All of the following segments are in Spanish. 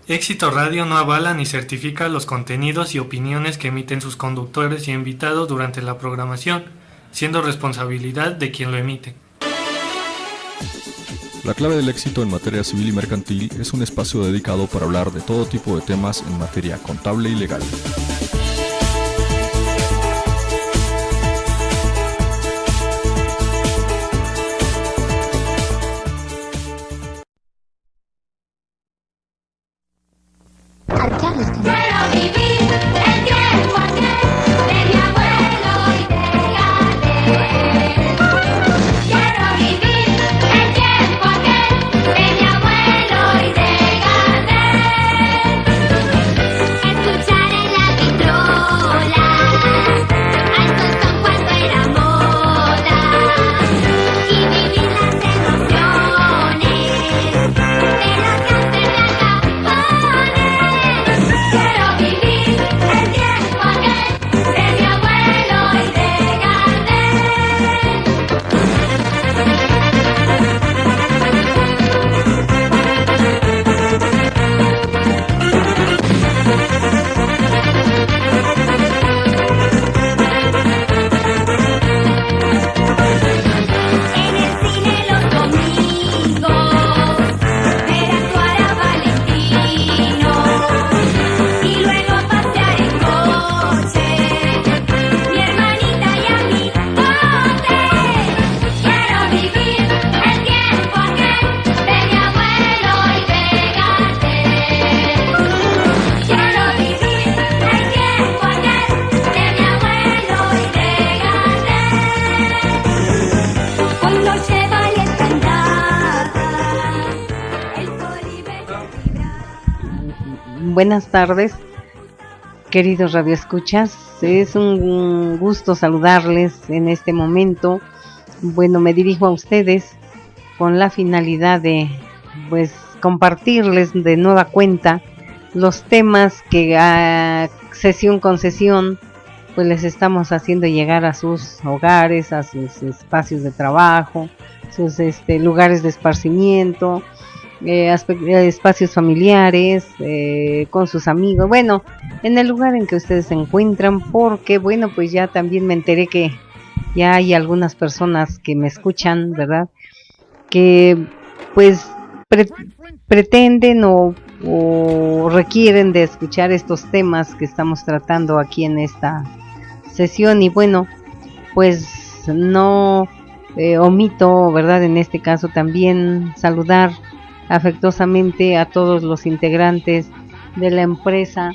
Éxito Radio no avala ni certifica los contenidos y opiniones que emiten sus conductores y invitados durante la programación, siendo responsabilidad de quien lo emite. La clave del éxito en materia civil y mercantil es un espacio dedicado para hablar de todo tipo de temas en materia contable y legal. Buenas tardes, queridos radioescuchas. Es un gusto saludarles en este momento. Bueno, me dirijo a ustedes con la finalidad de, compartirles de nueva cuenta los temas que sesión con sesión, pues les estamos haciendo llegar a sus hogares, a sus espacios de trabajo, sus lugares de esparcimiento, espacios familiares, con sus amigos, bueno, en el lugar en que ustedes se encuentran, porque bueno, pues ya también me enteré que ya hay algunas personas que me escuchan, ¿verdad? Que pues pretenden o requieren de escuchar estos temas que estamos tratando aquí en esta sesión, y bueno, pues no omito, ¿verdad? En este caso también saludar afectuosamente a todos los integrantes de la empresa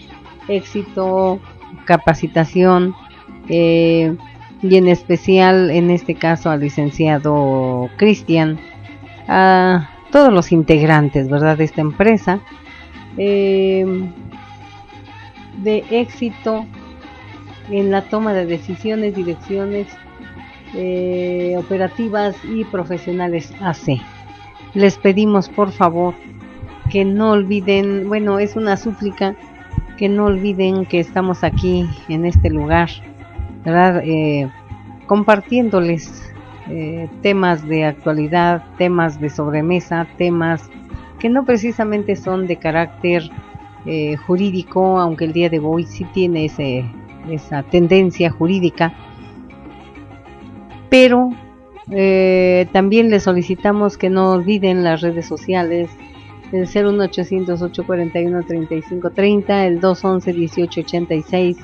Éxito Capacitación, y en especial en este caso al licenciado Cristian, a todos los integrantes, ¿verdad?, de esta empresa de éxito en la toma de decisiones, direcciones operativas y profesionales AC. Les pedimos por favor que no olviden, bueno, es una súplica, que no olviden que estamos aquí en este lugar, ¿verdad? Compartiéndoles temas de actualidad, temas de sobremesa, temas que no precisamente son de carácter jurídico, aunque el día de hoy sí tiene esa tendencia jurídica, pero también les solicitamos que no olviden las redes sociales, el 01800-841-3530, el 211-1886,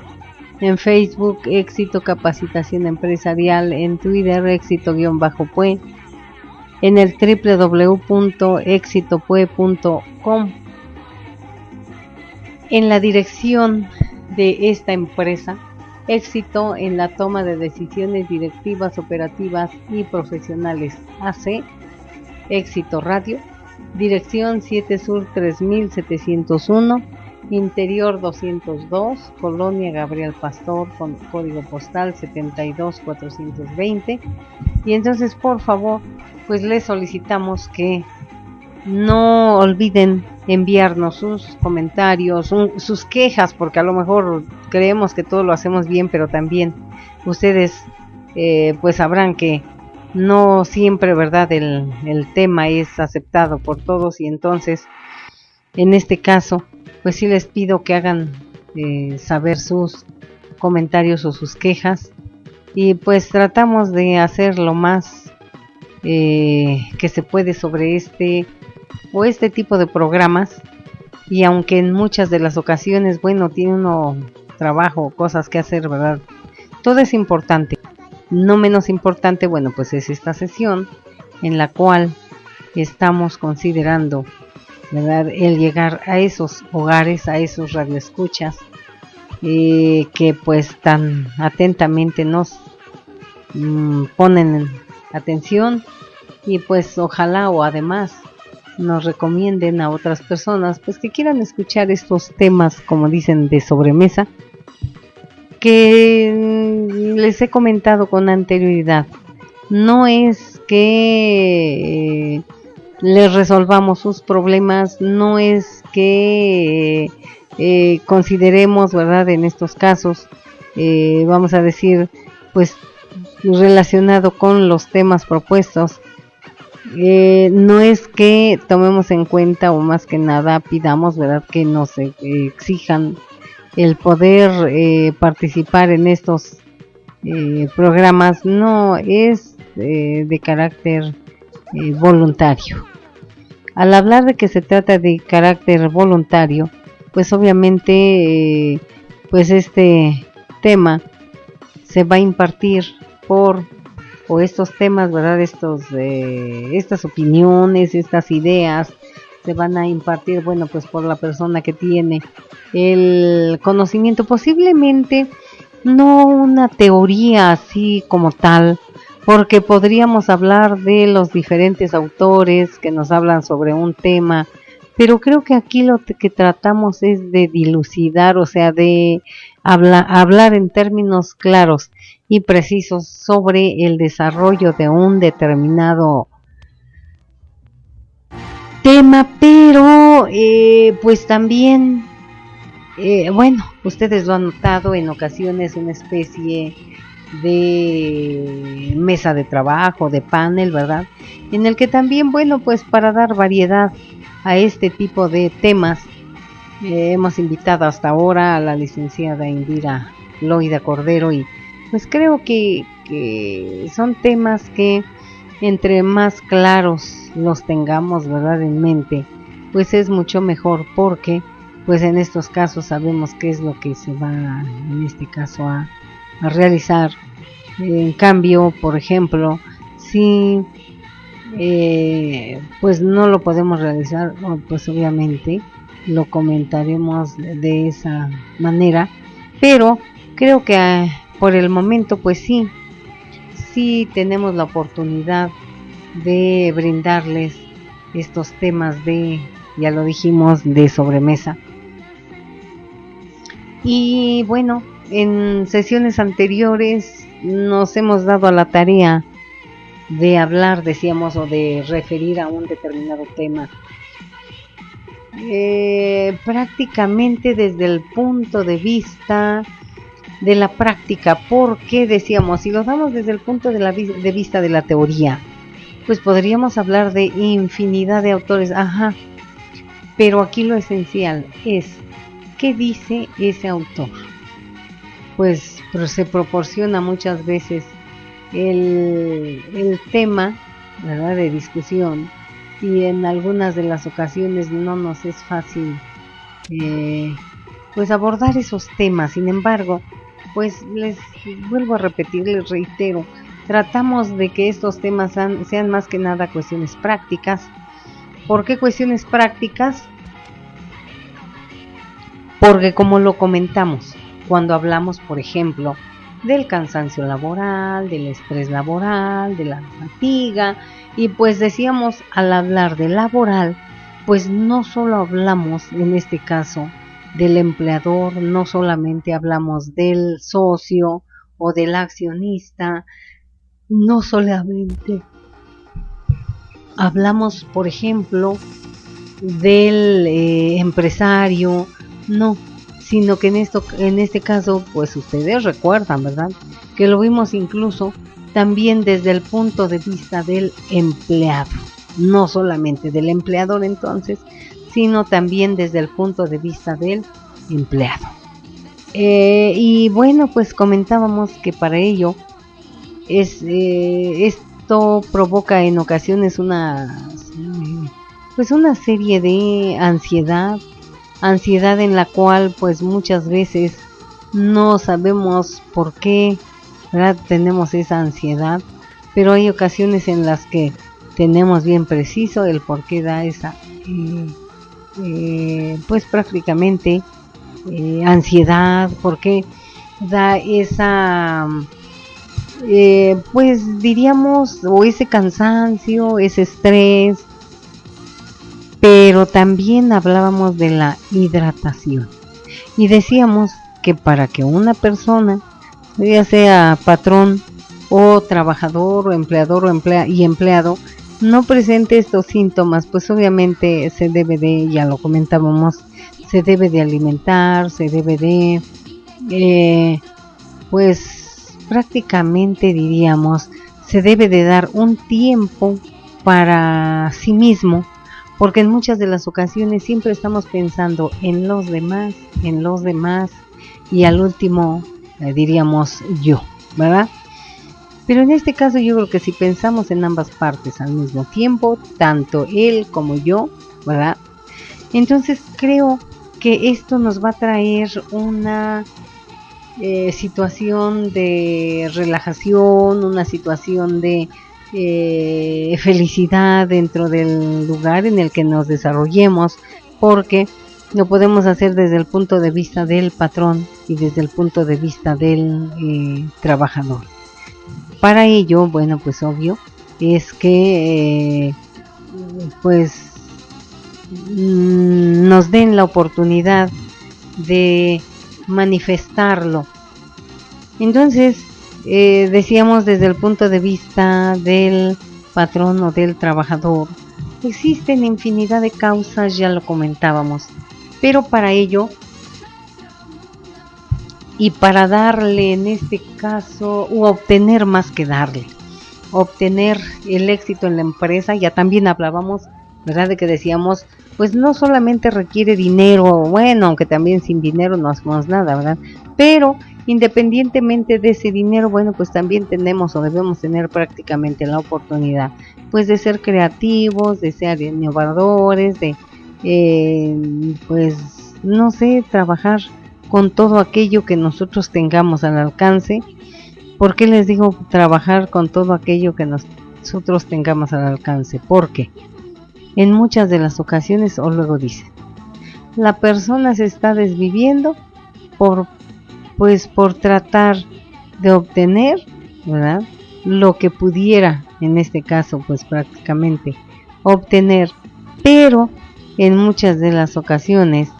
en Facebook Éxito Capacitación Empresarial, en Twitter Éxito-Pue, en el www.exitopue.com. En la dirección de esta empresa, Éxito en la toma de decisiones directivas, operativas y profesionales AC, Éxito Radio, dirección 7 Sur 3701, Interior 202, Colonia Gabriel Pastor, con código postal 72420. Y entonces, por favor, pues les solicitamos que no olviden enviarnos sus comentarios, sus quejas, porque a lo mejor creemos que todo lo hacemos bien, pero también ustedes pues sabrán que no siempre, ¿verdad?, el tema es aceptado por todos, y entonces en este caso pues sí les pido que hagan saber sus comentarios o sus quejas, y pues tratamos de hacer lo más que se puede sobre este tipo de programas. Y aunque en muchas de las ocasiones, bueno, tiene uno trabajo, cosas que hacer, ¿verdad? Todo es importante. No menos importante, bueno, pues es esta sesión en la cual estamos considerando, ¿verdad?, el llegar a esos hogares, a esos radioescuchas que pues tan atentamente nos ponen atención, y pues ojalá o además nos recomienden a otras personas pues que quieran escuchar estos temas, como dicen, de sobremesa, que les he comentado con anterioridad. No es que les resolvamos sus problemas, no es que consideremos, ¿verdad?, en estos casos, vamos a decir, pues relacionado con los temas propuestos, no es que tomemos en cuenta, o más que nada pidamos, ¿verdad?, que nos exijan el poder participar en estos programas. No, es de carácter voluntario. Al hablar de que se trata de carácter voluntario, pues obviamente pues este tema se va a impartir o estos temas, ¿verdad?, estas opiniones, estas ideas se van a impartir, bueno, pues por la persona que tiene el conocimiento, posiblemente no una teoría así como tal, porque podríamos hablar de los diferentes autores que nos hablan sobre un tema, pero creo que aquí lo que tratamos es de dilucidar, o sea, de hablar en términos claros y precisos sobre el desarrollo de un determinado tema, pero pues también, bueno, ustedes lo han notado, en ocasiones una especie de mesa de trabajo, de panel, ¿verdad?, en el que también, bueno, pues para dar variedad a este tipo de temas, hemos invitado hasta ahora a la licenciada Indira Loida Cordero, y pues creo que son temas que entre más claros los tengamos, ¿verdad?, en mente, pues es mucho mejor, porque pues en estos casos sabemos qué es lo que se va en este caso a realizar. En cambio, por ejemplo, si pues no lo podemos realizar, pues obviamente lo comentaremos de esa manera, pero creo que por el momento pues sí tenemos la oportunidad de brindarles estos temas de, ya lo dijimos, de sobremesa. Y bueno, en sesiones anteriores nos hemos dado a la tarea de hablar, decíamos, o de referir a un determinado tema, prácticamente desde el punto de vista de la práctica, porque decíamos, si lo damos desde el punto de vista de la teoría, pues podríamos hablar de infinidad de autores, pero aquí lo esencial es, ¿qué dice ese autor? Pues se proporciona muchas veces el tema, ¿verdad?, de discusión, y en algunas de las ocasiones no nos es fácil pues abordar esos temas. Sin embargo, pues les vuelvo a repetir, les reitero, tratamos de que estos temas sean más que nada cuestiones prácticas. ¿Por qué cuestiones prácticas? Porque como lo comentamos, cuando hablamos, por ejemplo, del cansancio laboral, del estrés laboral, de la fatiga, y pues decíamos, al hablar de laboral, pues no solo hablamos en este caso del empleador, no solamente hablamos del socio o del accionista, no solamente hablamos, por ejemplo, del empresario, no, sino que en este caso, pues ustedes recuerdan, ¿verdad?, que lo vimos incluso también desde el punto de vista del empleado, no solamente del empleador. Entonces sino también desde el punto de vista del empleado. Y bueno, pues comentábamos que para ello esto provoca en ocasiones una serie de ansiedad en la cual pues muchas veces no sabemos por qué, ¿verdad?, tenemos esa ansiedad, pero hay ocasiones en las que tenemos bien preciso el por qué da esa pues prácticamente ansiedad, por qué da esa pues diríamos, o ese cansancio, ese estrés. Pero también hablábamos de la hidratación y decíamos que para que una persona, ya sea patrón o trabajador o empleador y empleado, no presente estos síntomas, pues obviamente se debe de, ya lo comentábamos, se debe de alimentar, se debe de, pues prácticamente diríamos, se debe de dar un tiempo para sí mismo, porque en muchas de las ocasiones siempre estamos pensando en los demás y al último diríamos yo, ¿verdad? Pero en este caso yo creo que si pensamos en ambas partes al mismo tiempo, tanto él como yo, ¿verdad?, entonces creo que esto nos va a traer una situación de relajación, una situación de felicidad dentro del lugar en el que nos desarrollemos, porque lo podemos hacer desde el punto de vista del patrón y desde el punto de vista del trabajador. Para ello, bueno, pues obvio es que pues nos den la oportunidad de manifestarlo. Entonces decíamos desde el punto de vista del patrón o del trabajador, existen infinidad de causas, ya lo comentábamos, pero para ello y para darle en este caso, u obtener más que darle, obtener el éxito en la empresa, ya también hablábamos, ¿verdad?, de que decíamos, pues no solamente requiere dinero, bueno, aunque también sin dinero no hacemos nada, ¿verdad?, pero independientemente de ese dinero, bueno, pues también tenemos o debemos tener prácticamente la oportunidad, pues de ser creativos, de ser innovadores, de, pues, no sé, trabajar con todo aquello que nosotros tengamos al alcance. ¿Por qué les digo trabajar con todo aquello que nosotros tengamos al alcance? Porque en muchas de las ocasiones, o luego dicen, la persona se está desviviendo por tratar de obtener, ¿verdad?, lo que pudiera, en este caso, pues prácticamente obtener, pero en muchas de las ocasiones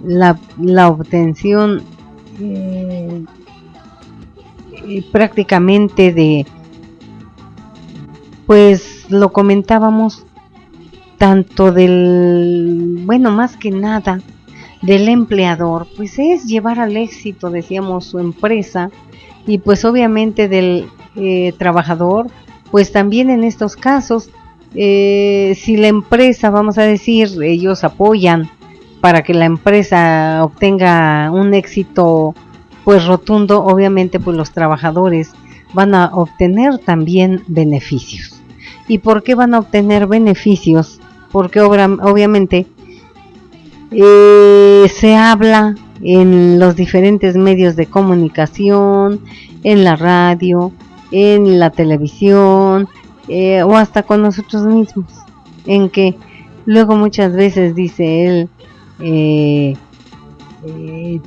la obtención prácticamente de, pues lo comentábamos, tanto del, bueno, más que nada del empleador, pues es llevar al éxito, decíamos, su empresa, y pues obviamente del trabajador, pues también en estos casos, si la empresa, vamos a decir, ellos apoyan para que la empresa obtenga un éxito pues rotundo, obviamente pues los trabajadores van a obtener también beneficios. ¿Y por qué van a obtener beneficios? Porque obviamente se habla en los diferentes medios de comunicación, en la radio, en la televisión, o hasta con nosotros mismos, en que luego muchas veces dice él, el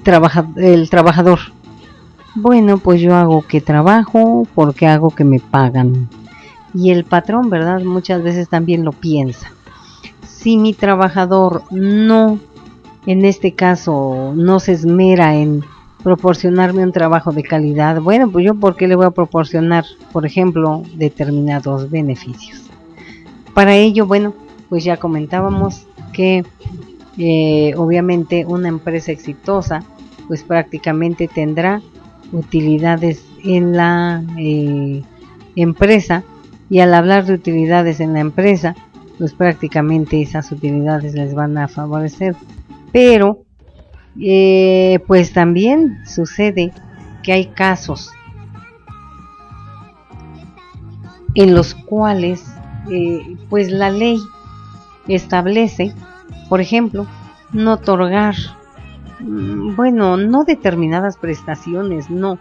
trabajador, bueno, pues yo hago que trabajo porque hago que me pagan. Y el patrón, ¿verdad?, muchas veces también lo piensa. Si mi trabajador no, en este caso, no se esmera en proporcionarme un trabajo de calidad, bueno, pues yo ¿por qué le voy a proporcionar, por ejemplo, determinados beneficios? Para ello, bueno, pues ya comentábamos que obviamente una empresa exitosa pues prácticamente tendrá utilidades en la empresa, y al hablar de utilidades en la empresa, pues prácticamente esas utilidades les van a favorecer. Pero pues también sucede que hay casos en los cuales pues la ley establece, por ejemplo, no otorgar, bueno, no determinadas prestaciones, no.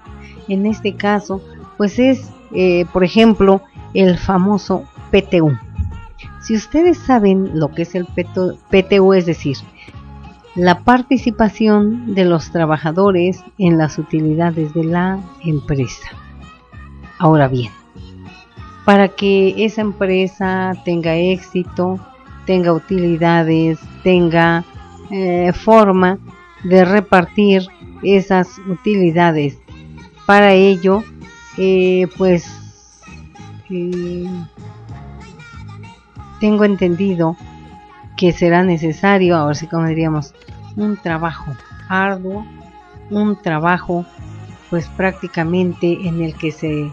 En este caso, pues es, por ejemplo, el famoso PTU. Si ustedes saben lo que es el PTU, es decir, la participación de los trabajadores en las utilidades de la empresa. Ahora bien, para que esa empresa tenga éxito, tenga utilidades, tenga forma de repartir esas utilidades, para ello, tengo entendido que será necesario, ahora sí como diríamos, un trabajo arduo, un trabajo pues prácticamente en el que se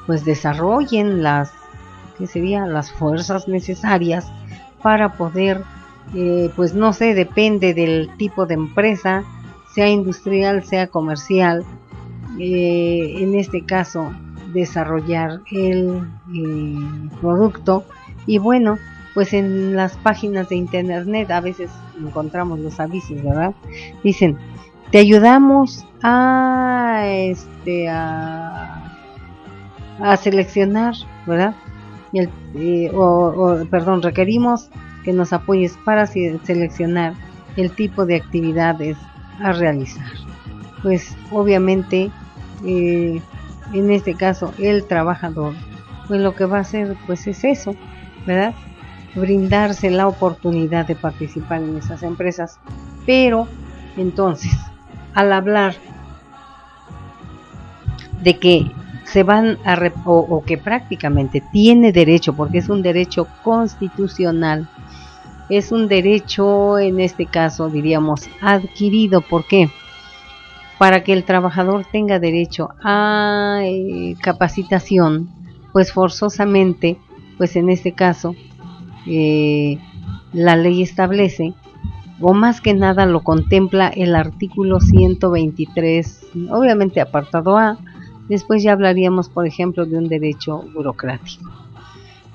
pues desarrollen las fuerzas necesarias para poder pues no sé, depende del tipo de empresa, sea industrial, sea comercial, en este caso desarrollar el producto. Y bueno, pues en las páginas de internet a veces encontramos los avisos, ¿verdad? Dicen, te ayudamos a seleccionar, ¿verdad? Requerimos que nos apoyes para seleccionar el tipo de actividades a realizar. Pues obviamente en este caso el trabajador pues lo que va a hacer pues es eso, ¿verdad? Brindarse la oportunidad de participar en esas empresas. Pero entonces, al hablar de que se van a o que prácticamente tiene derecho, porque es un derecho constitucional, es un derecho, en este caso diríamos adquirido. ¿Por qué? Para que el trabajador tenga derecho a capacitación, pues forzosamente, pues en este caso la ley establece, o más que nada lo contempla el artículo 123, obviamente apartado A. Después ya hablaríamos, por ejemplo, de un derecho burocrático.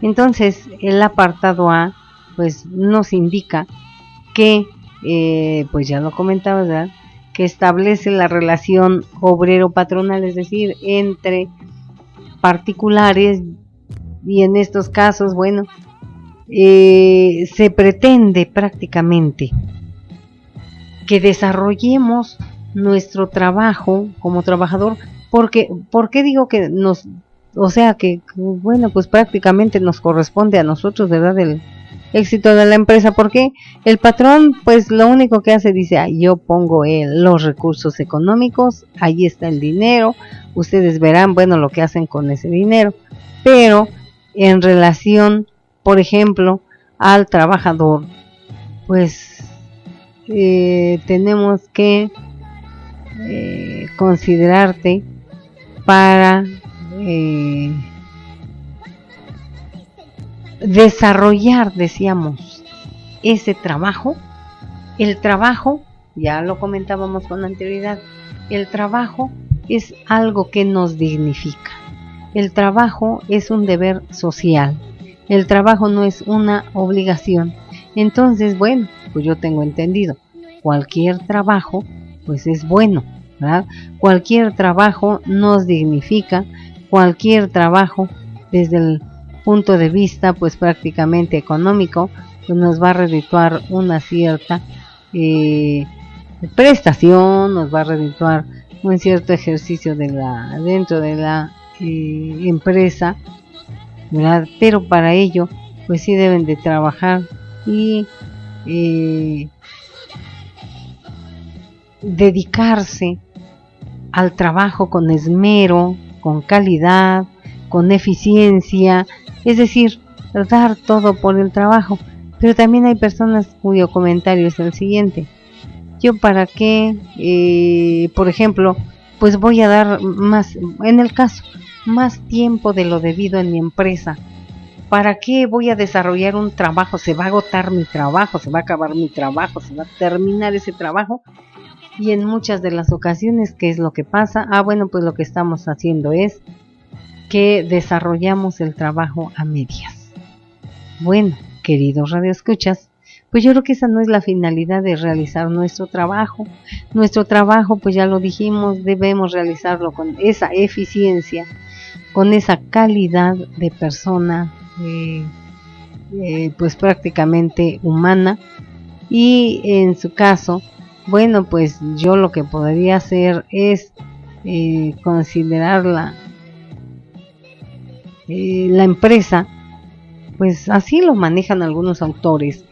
Entonces, el apartado A, pues nos indica que, pues ya lo comentaba, ¿verdad?, que establece la relación obrero-patronal, es decir, entre particulares, y en estos casos, bueno, se pretende prácticamente que desarrollemos nuestro trabajo como trabajador. Porque, ¿por qué digo que bueno, pues prácticamente nos corresponde a nosotros, ¿verdad?, el éxito de la empresa? Porque el patrón, pues lo único que hace, dice, yo pongo los recursos económicos, ahí está el dinero, ustedes verán, bueno, lo que hacen con ese dinero. Pero en relación, por ejemplo, al trabajador, pues tenemos que considerarte para desarrollar, decíamos, ese trabajo. El trabajo, ya lo comentábamos con anterioridad, el trabajo es algo que nos dignifica. El trabajo es un deber social. El trabajo no es una obligación. Entonces, bueno, pues yo tengo entendido, cualquier trabajo pues es bueno, ¿verdad? Cualquier trabajo nos dignifica, cualquier trabajo desde el punto de vista pues prácticamente económico, pues nos va a redituar una cierta prestación, nos va a redituar un cierto ejercicio dentro de la empresa, ¿verdad? Pero para ello pues sí deben de trabajar y dedicarse al trabajo con esmero, con calidad, con eficiencia, es decir, dar todo por el trabajo. Pero también hay personas cuyo comentario es el siguiente: yo para qué, por ejemplo, pues voy a dar más, en el caso, más tiempo de lo debido en mi empresa, ¿para qué voy a desarrollar un trabajo? Se va a agotar mi trabajo, se va a acabar mi trabajo, se va a terminar ese trabajo. Y en muchas de las ocasiones, ¿qué es lo que pasa? Bueno, pues lo que estamos haciendo es que desarrollamos el trabajo a medias. Bueno, queridos radioescuchas, pues yo creo que esa no es la finalidad de realizar nuestro trabajo. Nuestro trabajo, pues ya lo dijimos, debemos realizarlo con esa eficiencia, con esa calidad de persona, pues prácticamente humana. Y en su caso, bueno, pues yo lo que podría hacer es considerar la empresa, pues así lo manejan algunos autores,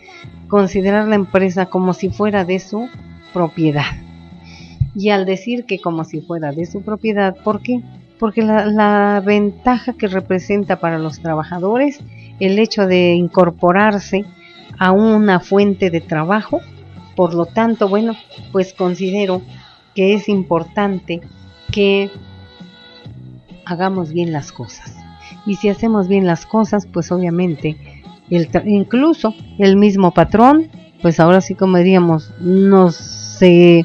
considerar la empresa como si fuera de su propiedad. Y al decir que como si fuera de su propiedad, ¿por qué? Porque la ventaja que representa para los trabajadores el hecho de incorporarse a una fuente de trabajo. Por lo tanto, bueno, pues considero que es importante que hagamos bien las cosas. Y si hacemos bien las cosas, pues obviamente incluso el mismo patrón, pues ahora sí, como diríamos, se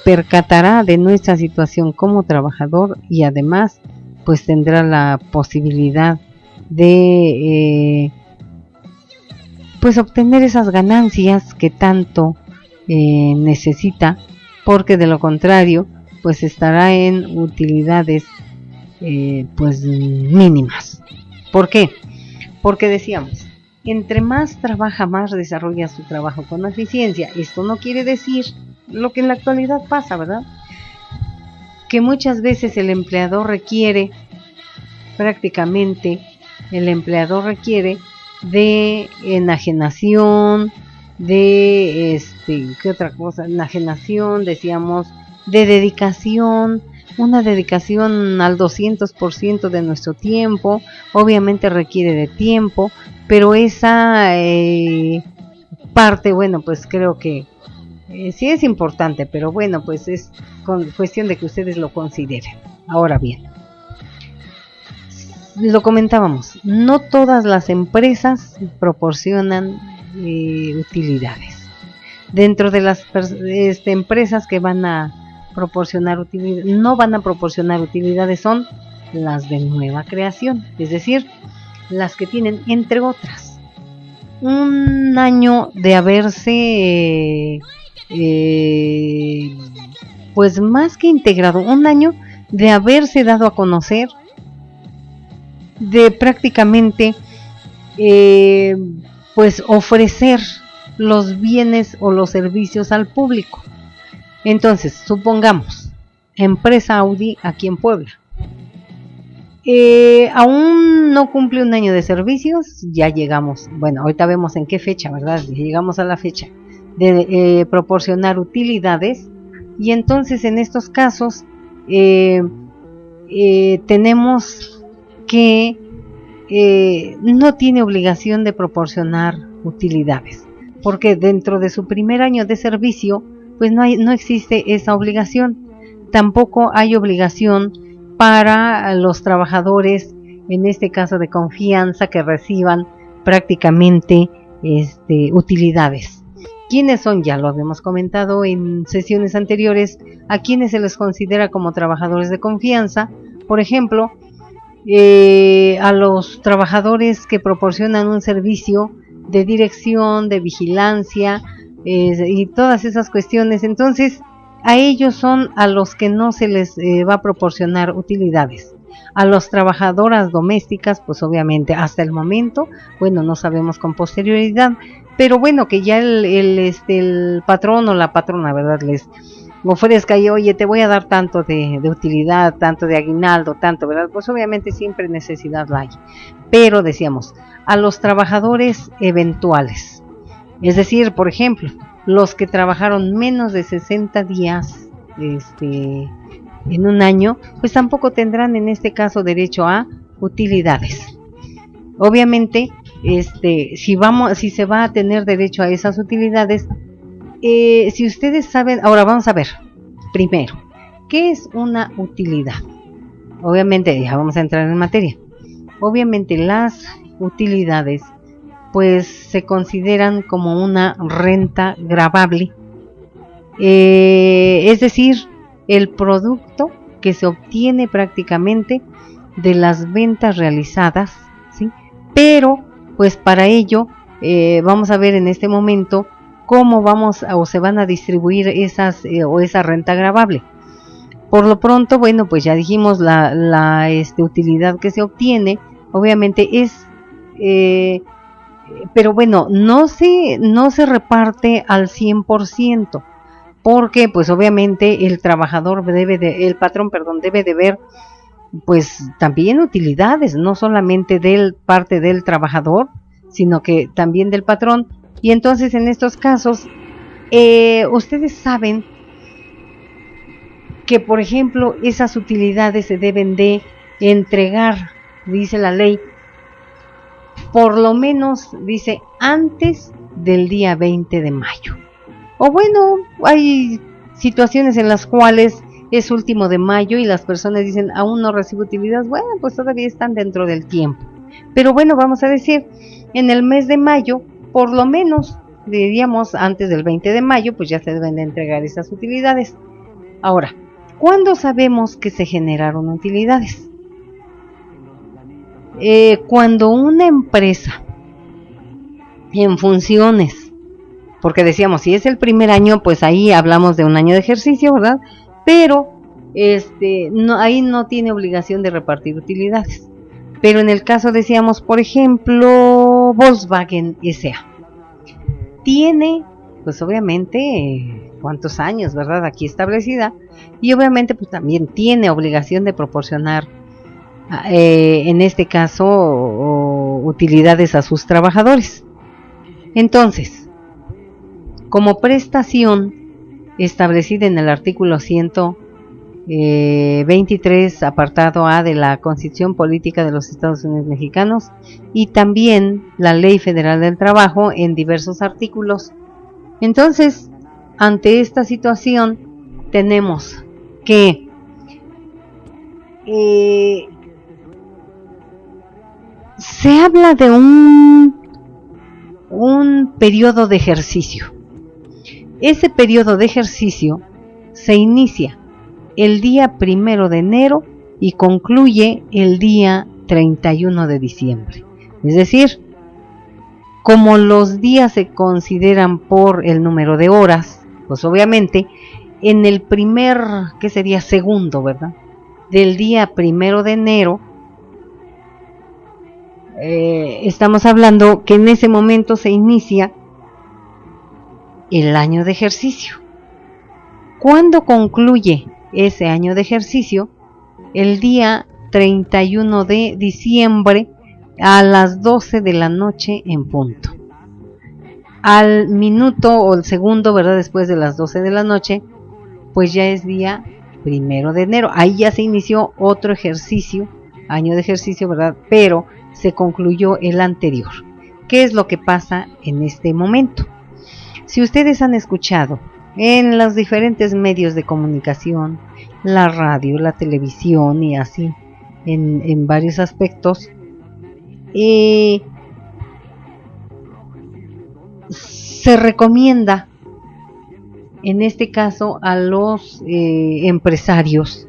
percatará de nuestra situación como trabajador y además pues tendrá la posibilidad de pues obtener esas ganancias que tanto necesita, porque de lo contrario pues estará en utilidades pues mínimas. ¿Por qué? Porque decíamos, entre más trabaja, más desarrolla su trabajo con eficiencia. Esto no quiere decir lo que en la actualidad pasa, ¿verdad? Que muchas veces el empleador requiere de enajenación, de ¿qué otra cosa? Enajenación, decíamos, de dedicación, una dedicación al 200% de nuestro tiempo. Obviamente requiere de tiempo, pero esa parte, bueno, pues creo que sí es importante, pero bueno, pues es cuestión de que ustedes lo consideren. Ahora bien, lo comentábamos, no todas las empresas proporcionan utilidades. Dentro de las empresas que van a proporcionar utilidades, no van a proporcionar utilidades, son las de nueva creación, es decir, las que tienen, entre otras, un año de haberse pues más que integrado, un año de haberse dado a conocer, de prácticamente pues ofrecer los bienes o los servicios al público. Entonces, supongamos, empresa Audi aquí en Puebla, aún no cumple un año de servicios, ya llegamos, bueno, ahorita vemos en qué fecha, ¿verdad? Llegamos a la fecha de proporcionar utilidades, y entonces en estos casos tenemos que no tiene obligación de proporcionar utilidades, porque dentro de su primer año de servicio pues no existe esa obligación. Tampoco hay obligación para los trabajadores, en este caso de confianza, que reciban prácticamente utilidades. ¿Quiénes son? Ya lo habíamos comentado en sesiones anteriores, a quienes se les considera como trabajadores de confianza. Por ejemplo, a los trabajadores que proporcionan un servicio de dirección, de vigilancia, y todas esas cuestiones. Entonces, a ellos son a los que no se les va a proporcionar utilidades. A las trabajadoras domésticas, pues obviamente hasta el momento, bueno, no sabemos con posterioridad, pero bueno, que ya el patrón o la patrona, ¿verdad?, les ofrezca y oye, te voy a dar tanto de utilidad, tanto de aguinaldo, tanto, ¿verdad? Pues obviamente siempre necesidad la hay. Pero decíamos, a los trabajadores eventuales, es decir, por ejemplo, los que trabajaron menos de 60 días en un año, pues tampoco tendrán en este caso derecho a utilidades. Obviamente, si se va a tener derecho a esas utilidades, si ustedes saben, ahora vamos a ver, primero, ¿qué es una utilidad? Obviamente, ya vamos a entrar en materia. Obviamente las utilidades pues se consideran como una renta gravable, es decir, el producto que se obtiene prácticamente de las ventas realizadas, ¿sí? Pero pues para ello vamos a ver en este momento cómo vamos o se van a distribuir esas o esa renta gravable. Por lo pronto, bueno, pues ya dijimos la utilidad que se obtiene, obviamente es pero bueno, no se reparte al 100%, porque pues obviamente el trabajador el patrón, debe de ver pues también utilidades, no solamente parte del trabajador, sino que también del patrón. Y entonces en estos casos, ustedes saben que por ejemplo esas utilidades se deben de entregar, dice la ley, por lo menos, dice, antes del día 20 de mayo. O bueno, hay situaciones en las cuales es último de mayo y las personas dicen, aún no recibo utilidad. Bueno, pues todavía están dentro del tiempo. Pero bueno, vamos a decir, en el mes de mayo, por lo menos, diríamos, antes del 20 de mayo, pues ya se deben de entregar esas utilidades. Ahora, ¿cuándo sabemos que se generaron utilidades? Cuando una empresa en funciones, porque decíamos, si es el primer año, pues ahí hablamos de un año de ejercicio, ¿verdad? Pero ahí no tiene obligación de repartir utilidades. Pero en el caso, decíamos, por ejemplo, Volkswagen S.A. tiene, pues obviamente, ¿cuántos años, verdad? Aquí establecida, y obviamente pues también tiene obligación de proporcionar en este caso utilidades a sus trabajadores. Entonces, como prestación establecida en el artículo 123 apartado A de la Constitución Política de los Estados Unidos Mexicanos y también la Ley Federal del Trabajo en diversos artículos. Entonces, ante esta situación tenemos que se habla de un periodo de ejercicio. Ese periodo de ejercicio se inicia el día 1 de enero y concluye el día 31 de diciembre. Es decir, como los días se consideran por el número de horas, pues obviamente en el primer, ¿qué sería? Segundo, ¿verdad? Del día 1 de enero, estamos hablando que en ese momento se inicia el año de ejercicio. ¿Cuándo concluye ese año de ejercicio? El día 31 de diciembre a las 12 de la noche en punto. Al minuto o el segundo, ¿verdad? Después de las 12 de la noche, pues ya es día 1 de enero. Ahí ya se inició otro ejercicio, año de ejercicio, ¿verdad? Pero se concluyó el anterior. ¿Qué es lo que pasa en este momento? Si ustedes han escuchado en los diferentes medios de comunicación, la radio, la televisión y así, en varios aspectos, se recomienda, en este caso, a los empresarios,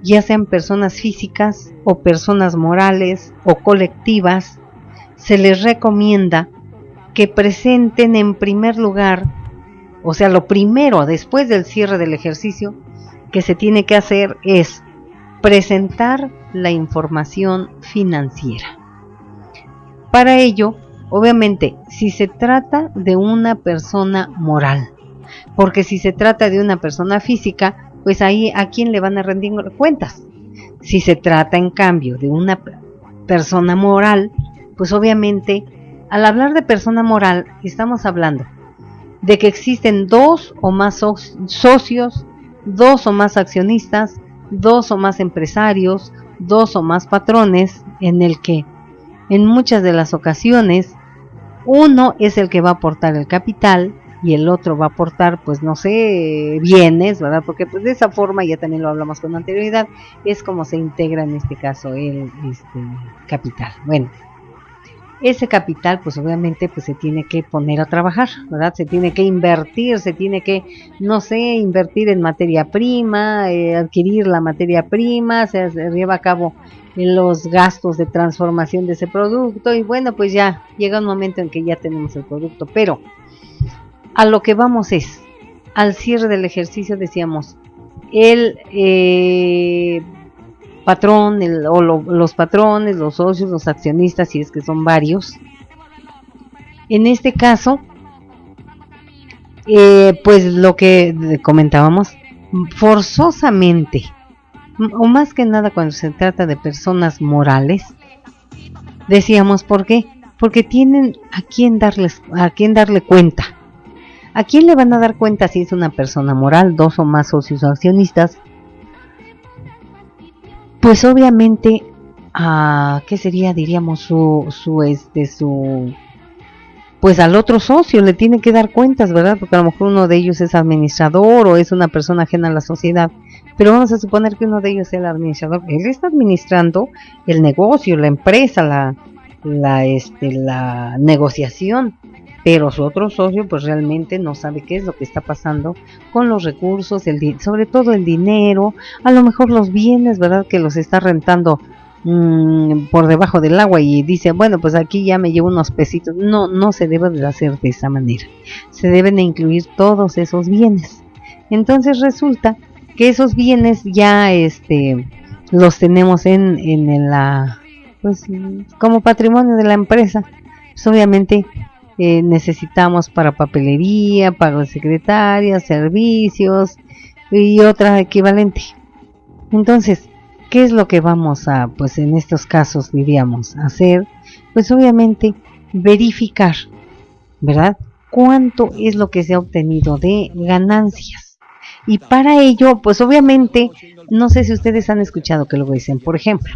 ya sean personas físicas o personas morales o colectivas, se les recomienda que presenten en primer lugar, o sea, lo primero después del cierre del ejercicio que se tiene que hacer es presentar la información financiera. Para ello, obviamente, si se trata de una persona moral, porque si se trata de una persona física, pues ahí a quién le van a rendir cuentas. Si se trata en cambio de una persona moral, pues obviamente al hablar de persona moral estamos hablando de que existen dos o más socios, dos o más accionistas, dos o más empresarios, dos o más patrones, en el que en muchas de las ocasiones uno es el que va a aportar el capital y el otro va a aportar, pues no sé, bienes, ¿verdad? Porque pues de esa forma, ya también lo hablamos con anterioridad, es como se integra en este caso el capital. Bueno, ese capital pues obviamente pues se tiene que poner a trabajar, ¿verdad? Se tiene que invertir, se tiene que, no sé, invertir en materia prima, adquirir la materia prima, se lleva a cabo los gastos de transformación de ese producto y bueno, pues ya llega un momento en que ya tenemos el producto, pero a lo que vamos es, al cierre del ejercicio decíamos, el patrón, los patrones, los socios, los accionistas, si es que son varios. En este caso, pues lo que comentábamos, forzosamente, o más que nada cuando se trata de personas morales, decíamos, ¿por qué? Porque tienen a quién darle cuenta. ¿A quién le van a dar cuenta si es una persona moral, dos o más socios o accionistas? Pues obviamente, ¿qué sería, diríamos, pues al otro socio le tiene que dar cuentas, ¿verdad? Porque a lo mejor uno de ellos es administrador o es una persona ajena a la sociedad, pero vamos a suponer que uno de ellos es el administrador. Él está administrando el negocio, la empresa, la negociación, pero su otro socio pues realmente no sabe qué es lo que está pasando con los recursos, sobre todo el dinero, a lo mejor los bienes, ¿verdad? Que los está rentando por debajo del agua y dice, bueno, pues aquí ya me llevo unos pesitos. No se debe de hacer de esa manera. Se deben de incluir todos esos bienes. Entonces resulta que esos bienes ya los tenemos pues como patrimonio de la empresa. Pues obviamente necesitamos para papelería, pago de secretarias, servicios y otra equivalente. Entonces, ¿qué es lo que vamos a, pues en estos casos diríamos, hacer? Pues obviamente verificar, ¿verdad? ¿Cuánto es lo que se ha obtenido de ganancias? Y para ello, pues obviamente, no sé si ustedes han escuchado que lo dicen, por ejemplo,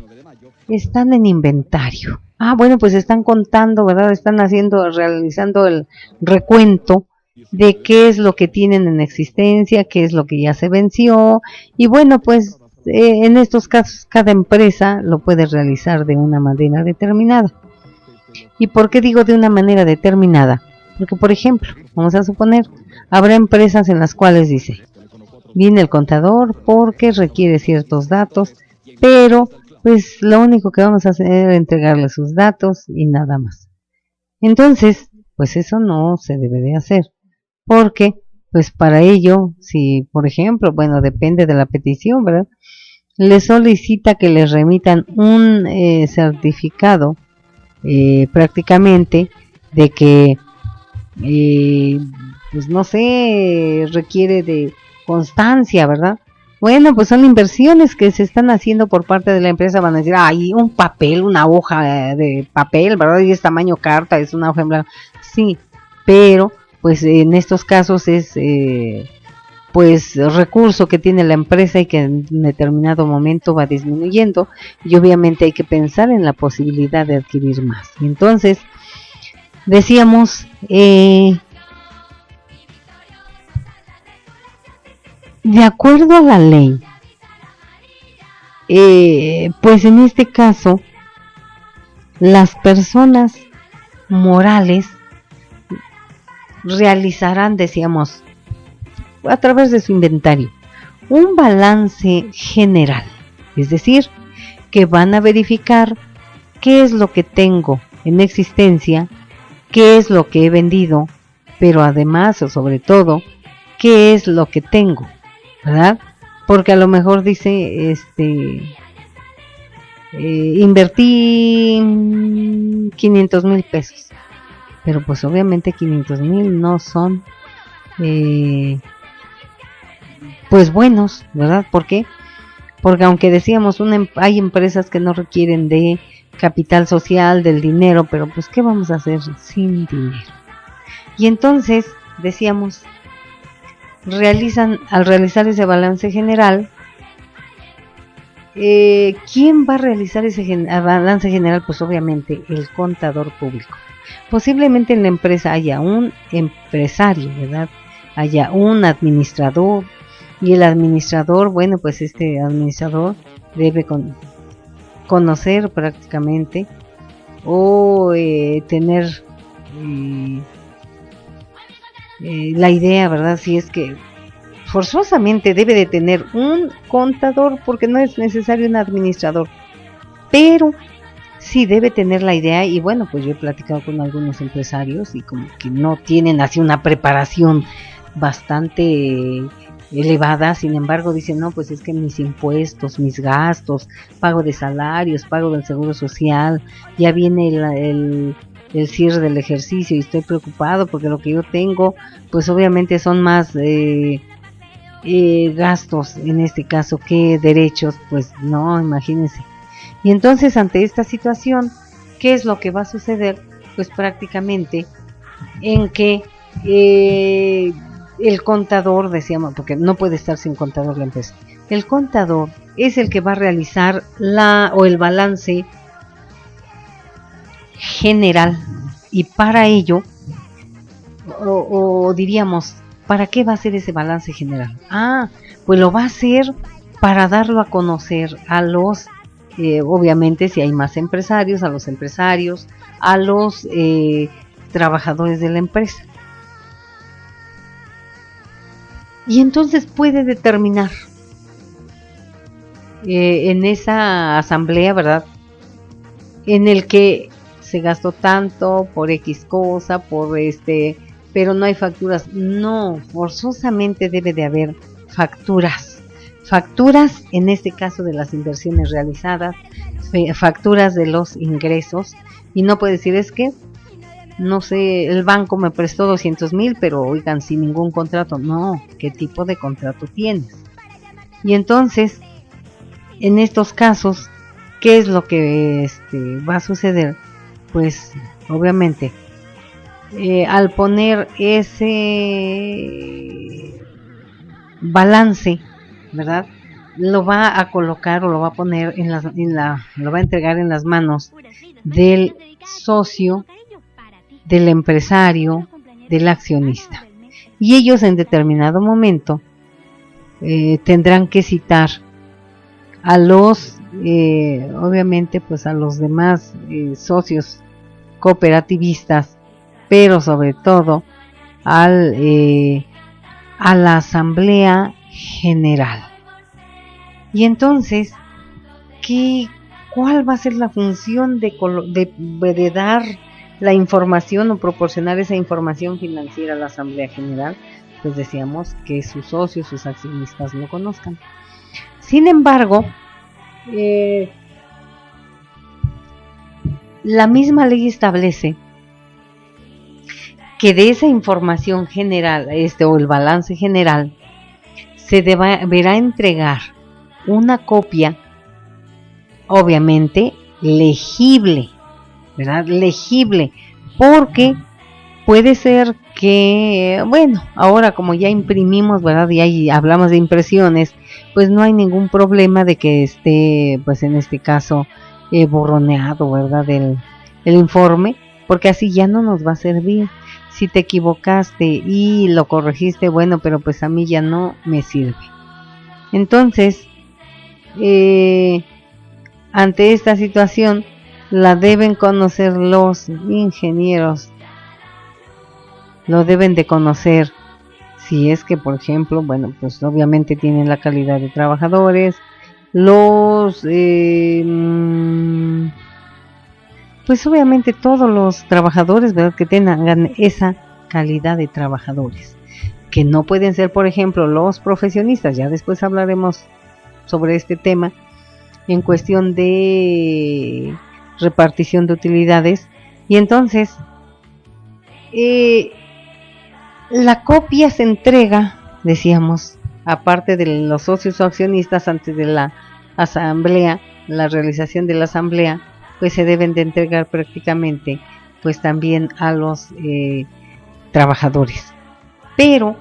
están en inventario. Bueno, pues están contando, ¿verdad? Están realizando el recuento de qué es lo que tienen en existencia, qué es lo que ya se venció, y bueno, pues en estos casos cada empresa lo puede realizar de una manera determinada. ¿Y por qué digo de una manera determinada? Porque, por ejemplo, vamos a suponer, habrá empresas en las cuales dice, viene el contador porque requiere ciertos datos, pero pues lo único que vamos a hacer es entregarle sus datos y nada más. Entonces, pues eso no se debe de hacer, porque pues para ello, si por ejemplo, bueno, depende de la petición, ¿verdad? Le solicita que les remitan un certificado prácticamente de que pues no sé, requiere de constancia, ¿verdad? Bueno, pues son inversiones que se están haciendo por parte de la empresa. Van a decir, un papel, una hoja de papel, ¿verdad? Y es tamaño carta, es una hoja en blanco. Sí, pero pues en estos casos es pues recurso que tiene la empresa y que en determinado momento va disminuyendo, y obviamente hay que pensar en la posibilidad de adquirir más. Y entonces decíamos, de acuerdo a la ley, pues en este caso las personas morales realizarán, decíamos, a través de su inventario, un balance general, es decir, que van a verificar qué es lo que tengo en existencia, qué es lo que he vendido, pero además o sobre todo, qué es lo que tengo, ¿verdad? Porque a lo mejor dice, invertí 500,000 pesos, pero pues obviamente 500,000 no son pues buenos, ¿verdad? ¿Por qué? Porque aunque decíamos, hay empresas que no requieren de capital social, del dinero, pero pues ¿qué vamos a hacer sin dinero? Y entonces, decíamos, al realizar ese balance general, ¿quién va a realizar ese balance general? Pues obviamente el contador público. Posiblemente en la empresa haya un empresario, ¿verdad? Haya un administrador, y el administrador, bueno, pues este administrador debe conocer prácticamente o tener la idea, ¿verdad? Si es que forzosamente debe de tener un contador, porque no es necesario un administrador, pero sí debe tener la idea. Y bueno, pues yo he platicado con algunos empresarios y como que no tienen así una preparación bastante elevada, sin embargo dicen, no, pues es que mis impuestos, mis gastos, pago de salarios, pago del seguro social, ya viene el cierre del ejercicio y estoy preocupado porque lo que yo tengo, pues obviamente son más gastos en este caso que derechos, pues no, imagínense. Y entonces ante esta situación, ¿qué es lo que va a suceder? Pues prácticamente en que el contador, decíamos, porque no puede estar sin contador la empresa, el contador es el que va a realizar el balance general, y para ello, o diríamos, ¿para qué va a hacer ese balance general? Pues lo va a hacer para darlo a conocer a los, obviamente si hay más empresarios, a los empresarios, a los trabajadores de la empresa. Y entonces puede determinar en esa asamblea, ¿verdad?, en el que se gastó tanto por X cosa, pero no hay facturas. No, forzosamente debe de haber facturas. Facturas, en este caso, de las inversiones realizadas, facturas de los ingresos, y no puede decir, es que, no sé, el banco me prestó 200,000, pero oigan, sin ningún contrato. No, ¿qué tipo de contrato tienes? Y entonces, en estos casos, ¿qué es lo que va a suceder? Pues obviamente al poner ese balance, ¿verdad?, lo va a colocar o lo va a poner lo va a entregar en las manos del socio, del empresario, del accionista, y ellos en determinado momento tendrán que citar a los obviamente pues a los demás socios cooperativistas, pero sobre todo a la asamblea general. Y entonces, ¿cuál va a ser la función de dar la información o proporcionar esa información financiera a la asamblea general? Pues decíamos que sus socios, sus accionistas lo conozcan. Sin embargo, la misma ley establece que de esa información general, o el balance general, se deberá entregar una copia, obviamente legible, ¿verdad? Legible, porque puede ser que, bueno, ahora como ya imprimimos, ¿verdad?, y ahí hablamos de impresiones, pues no hay ningún problema de que esté, pues en este caso, borroneado, ¿verdad?, el informe, porque así ya no nos va a servir. Si te equivocaste y lo corregiste, bueno, pero pues a mí ya no me sirve. Entonces, ante esta situación, la deben conocer los ingenieros, lo deben de conocer si es que, por ejemplo, bueno, pues obviamente tienen la calidad de trabajadores, pues obviamente todos los trabajadores, ¿verdad?, que tengan esa calidad de trabajadores, que no pueden ser, por ejemplo, los profesionistas. Ya después hablaremos sobre este tema en cuestión de repartición de utilidades. Y entonces la copia se entrega, decíamos, aparte de los socios o accionistas, antes de la asamblea, la realización de la asamblea, pues se deben de entregar prácticamente pues también a los trabajadores. Pero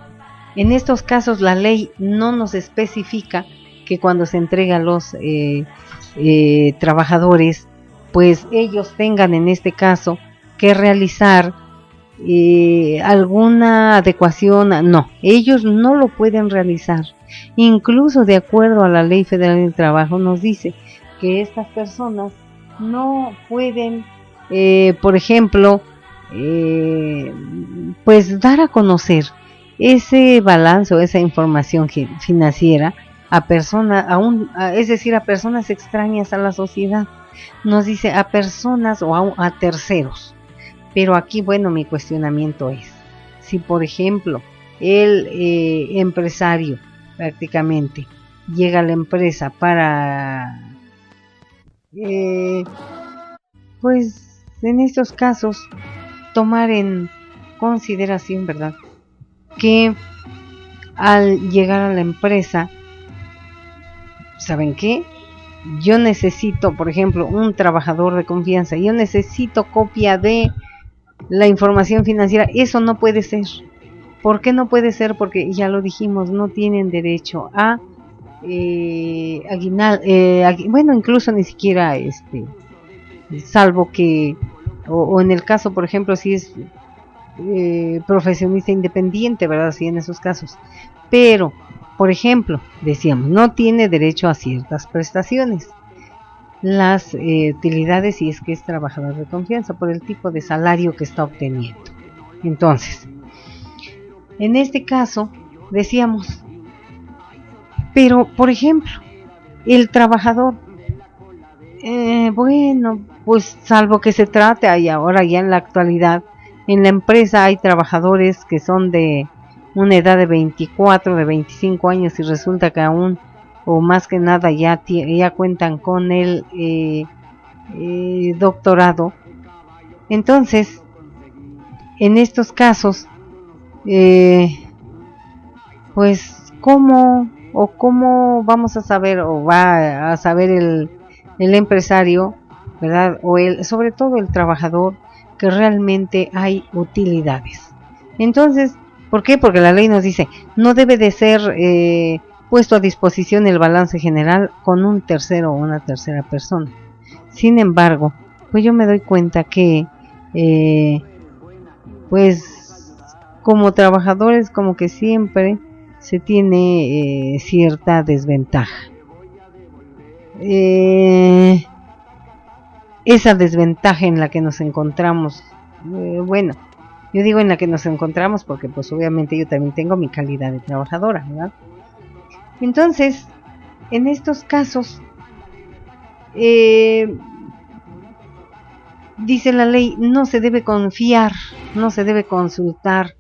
en estos casos la ley no nos especifica que cuando se entrega a los trabajadores, pues ellos tengan en este caso que realizar alguna adecuación. No, ellos no lo pueden realizar. Incluso de acuerdo a la Ley Federal del Trabajo nos dice que estas personas no pueden por ejemplo, pues dar a conocer ese balance o esa información financiera a personas, es decir, a personas extrañas a la sociedad. Nos dice a personas o a terceros. Pero aquí, bueno, mi cuestionamiento es, si por ejemplo el empresario prácticamente llega a la empresa para, pues en estos casos, tomar en consideración, ¿verdad?, que al llegar a la empresa, ¿saben qué? Yo necesito, por ejemplo, un trabajador de confianza, yo necesito copia de la información financiera. Eso no puede ser. ¿Por qué no puede ser? Porque ya lo dijimos, no tienen derecho a aguinaldo, bueno, incluso ni siquiera salvo que, o en el caso, por ejemplo, si es profesionista independiente, ¿verdad? Sí, en esos casos. Pero, por ejemplo, decíamos, no tiene derecho a ciertas prestaciones. Las utilidades si es que es trabajador de confianza por el tipo de salario que está obteniendo. Entonces, en este caso, decíamos, pero, por ejemplo, el trabajador, bueno, pues salvo que se trate, y ahora ya en la actualidad, en la empresa hay trabajadores que son de una edad de 24, de 25 años y resulta que aún, o más que nada, ya cuentan con el doctorado. Entonces, en estos casos, pues, ¿cómo vamos a saber, o va a saber el empresario, ¿verdad? O sobre todo el trabajador, que realmente hay utilidades? Entonces, ¿por qué? Porque la ley nos dice, no debe de ser puesto a disposición el balance general con un tercero o una tercera persona. Sin embargo, pues yo me doy cuenta que, pues, como trabajadores, como que siempre se tiene cierta desventaja. Esa desventaja en la que nos encontramos, bueno, yo digo en la que nos encontramos porque pues obviamente yo también tengo mi calidad de trabajadora, ¿verdad? Entonces, en estos casos, dice la ley, no se debe confiar, no se debe consultar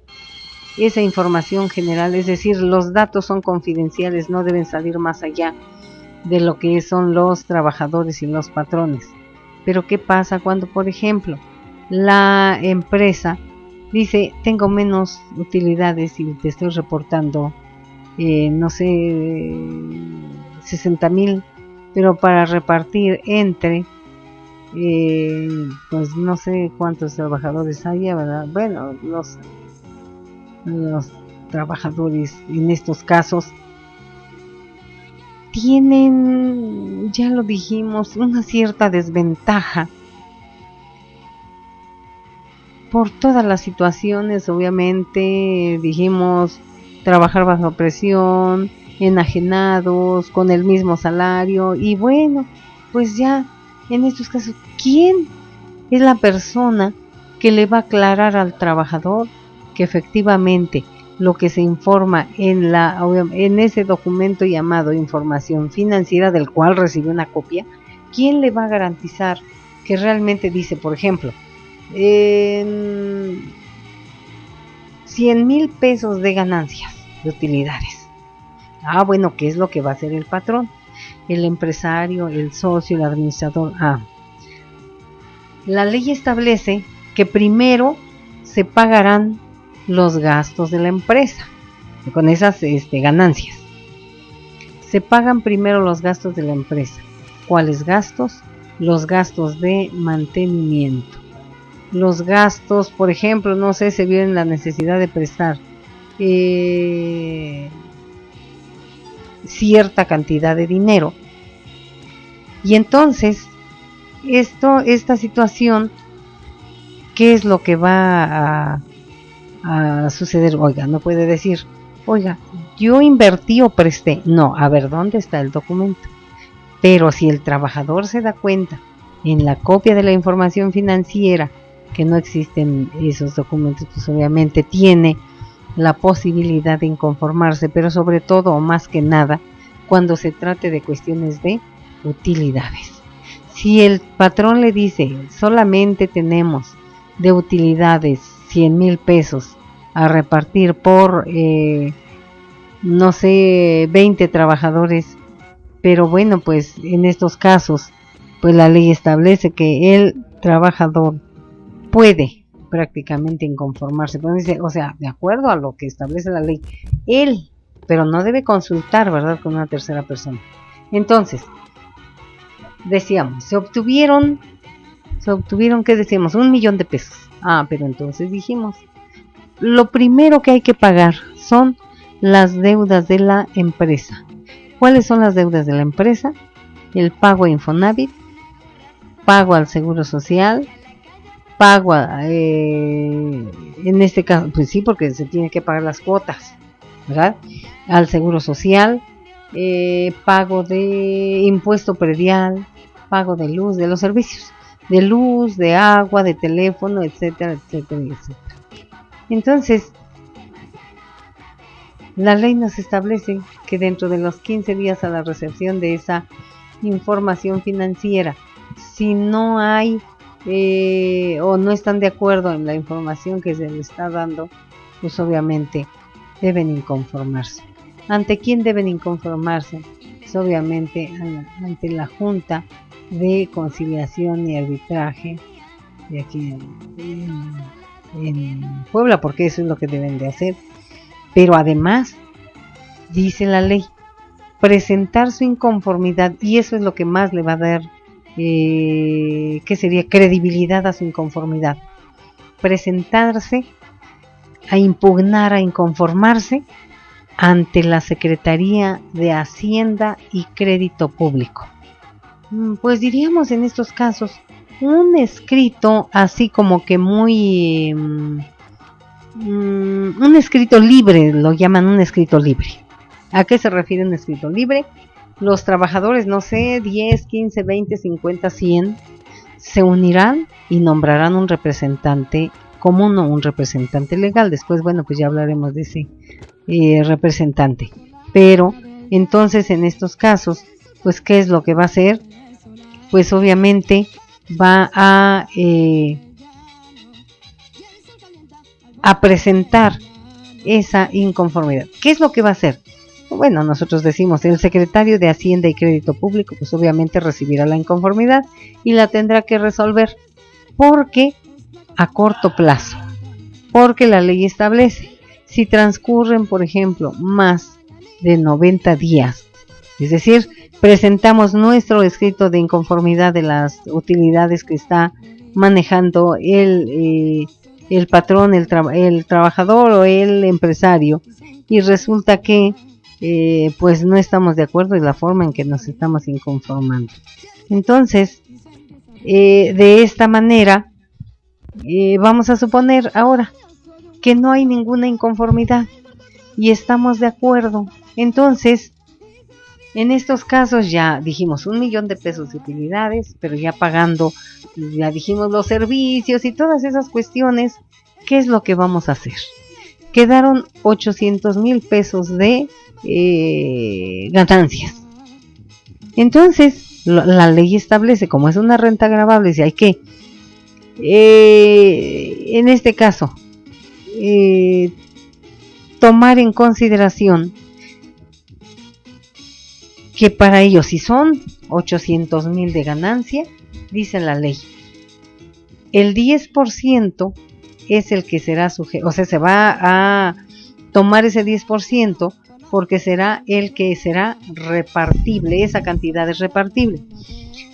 esa información general, es decir, los datos son confidenciales, no deben salir más allá de lo que son los trabajadores y los patrones. Pero ¿qué pasa cuando, por ejemplo, la empresa dice, tengo menos utilidades y te estoy reportando, no sé, 60,000, pero para repartir entre, pues no sé cuántos trabajadores haya, ¿verdad? Bueno, los trabajadores en estos casos tienen, ya lo dijimos, una cierta desventaja por todas las situaciones. Obviamente dijimos trabajar bajo presión, enajenados, con el mismo salario, y bueno, pues ya en estos casos, ¿quién es la persona que le va a aclarar al trabajador que efectivamente lo que se informa en ese documento llamado información financiera, del cual recibe una copia? ¿Quién le va a garantizar que realmente dice, por ejemplo, 100,000 pesos de ganancias, de utilidades? Ah, bueno, ¿qué es lo que va a hacer el patrón, el empresario, el socio, el administrador? La ley establece que primero se pagarán los gastos de la empresa con esas ganancias. Se pagan primero los gastos de la empresa. ¿Cuáles gastos? Los gastos de mantenimiento. Los gastos, por ejemplo, no sé, se vio en la necesidad de prestar cierta cantidad de dinero. Y entonces, esta situación, ¿qué es lo que va a suceder? Oiga, no puede decir, oiga, yo invertí o presté. No, a ver, ¿dónde está el documento? Pero si el trabajador se da cuenta en la copia de la información financiera, que no existen esos documentos, pues obviamente tiene la posibilidad de inconformarse, pero sobre todo o más que nada cuando se trate de cuestiones de utilidades. Si el patrón le dice solamente tenemos de utilidades 100,000 pesos a repartir por no sé, 20 trabajadores, pero bueno, pues en estos casos pues la ley establece que el trabajador puede prácticamente inconformarse, o sea, de acuerdo a lo que establece la ley, él, pero no debe consultar, ¿verdad?, con una tercera persona. Entonces, decíamos, se obtuvieron, ¿qué decíamos? 1,000,000 de pesos. Pero entonces dijimos, lo primero que hay que pagar son las deudas de la empresa. ¿Cuáles son las deudas de la empresa? El pago a Infonavit, pago al Seguro Social, pago en este caso, pues sí, porque se tiene que pagar las cuotas, ¿verdad?, al Seguro Social, pago de impuesto predial, pago de luz, de los servicios, de luz, de agua, de teléfono, etcétera, etcétera, etcétera. Entonces, la ley nos establece que dentro de los 15 días a la recepción de esa información financiera, si no hay o no están de acuerdo en la información que se les está dando, pues obviamente deben inconformarse. ¿Ante quién deben inconformarse? Pues obviamente ante la Junta de Conciliación y Arbitraje de aquí en Puebla, porque eso es lo que deben de hacer. Pero además, dice la ley, presentar su inconformidad, y eso es lo que más le va a dar, ¿qué sería? Credibilidad a su inconformidad. Presentarse a impugnar, a inconformarse ante la Secretaría de Hacienda y Crédito Público. Pues diríamos en estos casos, un escrito así como que muy... un escrito libre, lo llaman un escrito libre. ¿A qué se refiere un escrito libre? Los trabajadores, no sé, 10, 15, 20, 50, 100, se unirán y nombrarán un representante común o un representante legal. Después, bueno, pues ya hablaremos de ese representante. Pero, entonces, en estos casos, pues, ¿qué es lo que va a hacer? Pues, obviamente, va a presentar esa inconformidad. ¿Qué es lo que va a hacer? Bueno, nosotros decimos, el secretario de Hacienda y Crédito Público, pues obviamente recibirá la inconformidad y la tendrá que resolver, porque a corto plazo, porque la ley establece, si transcurren, por ejemplo, más de 90 días, es decir, presentamos nuestro escrito de inconformidad de las utilidades que está manejando el patrón, el trabajador o el empresario, y resulta que pues no estamos de acuerdo en la forma en que nos estamos inconformando. Entonces, de esta manera, vamos a suponer ahora que no hay ninguna inconformidad y estamos de acuerdo. Entonces, en estos casos ya dijimos 1,000,000 de pesos de utilidades, pero ya pagando, ya dijimos los servicios y todas esas cuestiones. ¿Qué es lo que vamos a hacer? Quedaron 800,000 pesos de ganancias. Entonces, la ley establece, como es una renta gravable, si hay que, en este caso, tomar en consideración que para ellos, si son 800,000 de ganancia, dice la ley, el 10% es el que será sujeto, o sea, se va a tomar ese 10% porque será el que será repartible, esa cantidad es repartible.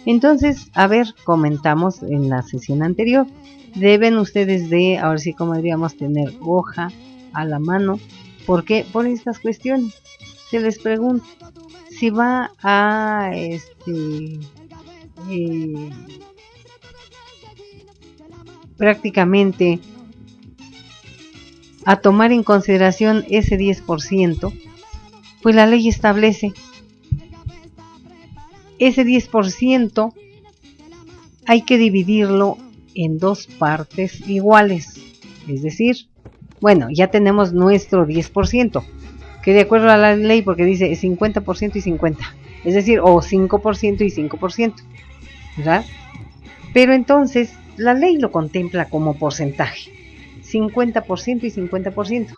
Entonces, a ver, comentamos en la sesión anterior, deben ustedes de, ahora sí como deberíamos tener hoja a la mano, porque por estas cuestiones se les pregunta si va a prácticamente a tomar en consideración ese 10%, pues la ley establece ese 10% hay que dividirlo en dos partes iguales. Es decir, bueno, ya tenemos nuestro 10%, que de acuerdo a la ley, porque dice 50% y 50%, es decir, o 5% y 5%, ¿verdad? Pero entonces la ley lo contempla como porcentaje, 50% y 50%.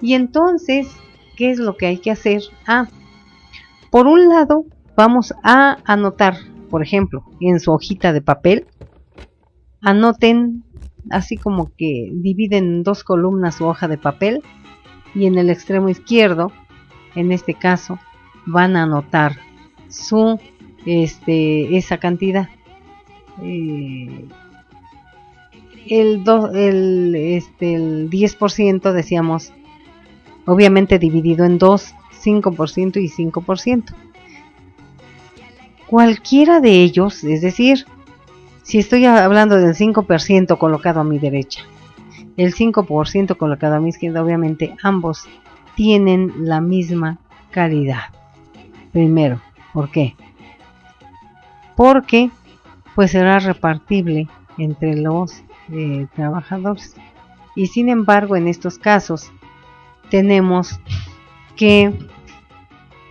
Y entonces, ¿qué es lo que hay que hacer? Por un lado, vamos a anotar, por ejemplo, en su hojita de papel, anoten así como que dividen en dos columnas su hoja de papel, y en el extremo izquierdo, en este caso, van a anotar su esa cantidad. El 10% decíamos, obviamente dividido en dos, 5% y 5%. Cualquiera de ellos, es decir, si estoy hablando del 5% colocado a mi derecha, el 5% colocado a mi izquierda, obviamente ambos tienen la misma calidad. Primero, ¿por qué? Porque pues será repartible entre los trabajadores. Y sin embargo, en estos casos tenemos que,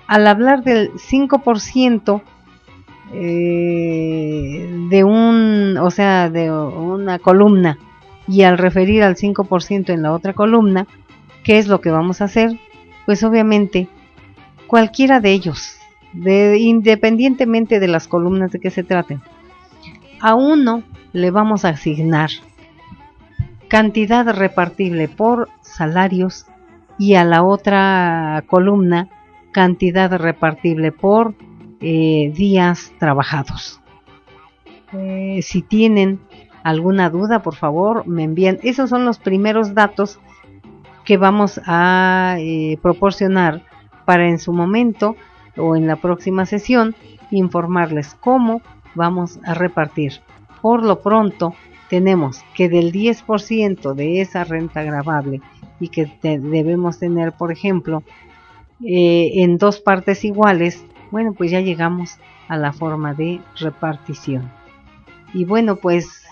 al hablar del 5% de una columna, y al referir al 5% en la otra columna, ¿qué es lo que vamos a hacer? Pues obviamente cualquiera de ellos, independientemente de las columnas de que se traten, a uno le vamos a asignar cantidad repartible por salarios, y a la otra columna cantidad repartible por días trabajados. Si tienen alguna duda, por favor, me envían. Esos son los primeros datos que vamos a proporcionar para en su momento o en la próxima sesión informarles cómo vamos a repartir. Por lo pronto, tenemos que del 10% de esa renta gravable, y que debemos tener, por ejemplo, en dos partes iguales, bueno, pues ya llegamos a la forma de repartición. Y bueno, pues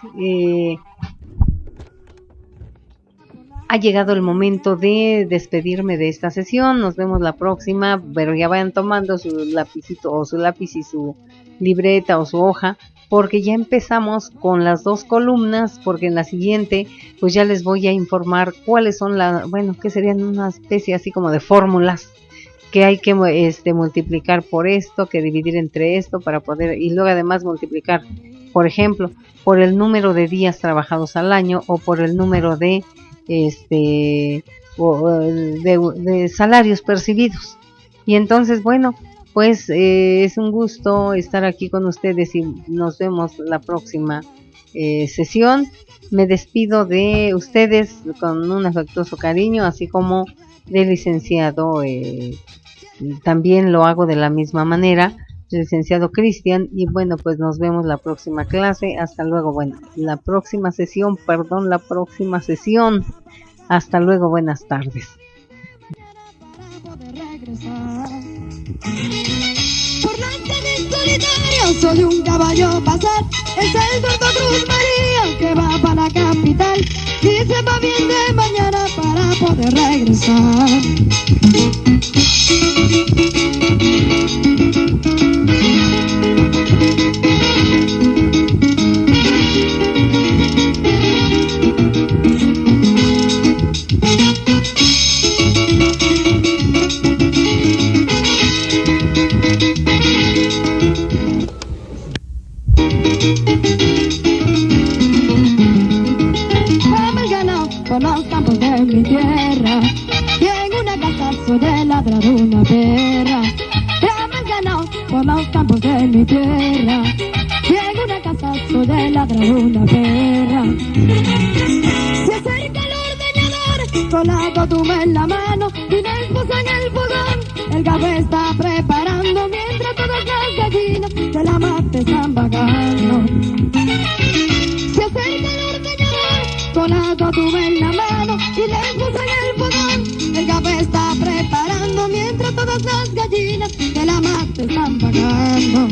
ha llegado el momento de despedirme de esta sesión. Nos vemos la próxima, pero ya vayan tomando su lapicito o su lápiz y su libreta o su hoja, porque ya empezamos con las dos columnas, porque en la siguiente pues ya les voy a informar cuáles son que serían una especie así como de fórmulas que hay que multiplicar por esto, que dividir entre esto para poder, y luego además multiplicar, por ejemplo, por el número de días trabajados al año, o por el número de salarios percibidos. Y entonces, bueno, pues es un gusto estar aquí con ustedes, y nos vemos la próxima sesión. Me despido de ustedes con un afectuoso cariño, así como del licenciado, también lo hago de la misma manera, el licenciado Cristian. Y bueno, pues nos vemos la próxima clase. Hasta luego. La próxima sesión. Hasta luego, buenas tardes. Por la calle solitaria soy un caballo pasar, es el Santo Cruz María que va para la capital, y se va bien de mañana para poder regresar. Por los campos de mi tierra, y en una casa suele ladrar una perra. Hemos ganado por los campos de mi tierra, y en una casa suele ladrar una perra. Se acerca el ordeñador con la cotuma en la mano y la esposa en el fogón. El café está preparando mientras todas las gallinas de la mata están vagando. Se acerca el ordeñador con la cotuma en la mano y la esposa en el fogón. El café está preparando mientras todas las gallinas de la mata están vagando.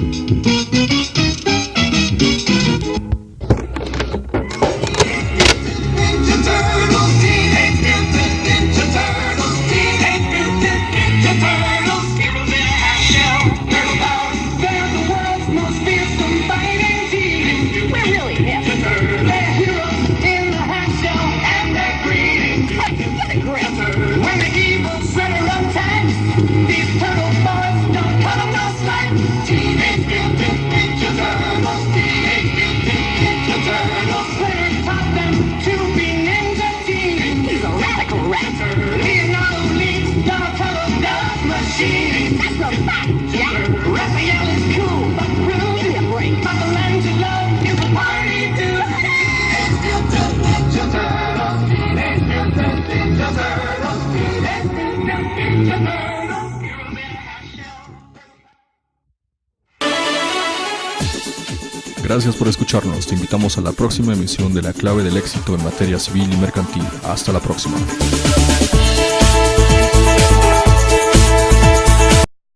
Raphael is cool, but rude. Give me a break. But the land you love is a party too. Ninja Turtles, Ninja Turtles, Ninja Turtles. Gracias por escucharnos. Te invitamos a la próxima emisión de La Clave del Éxito en Materia Civil y Mercantil. Hasta la próxima.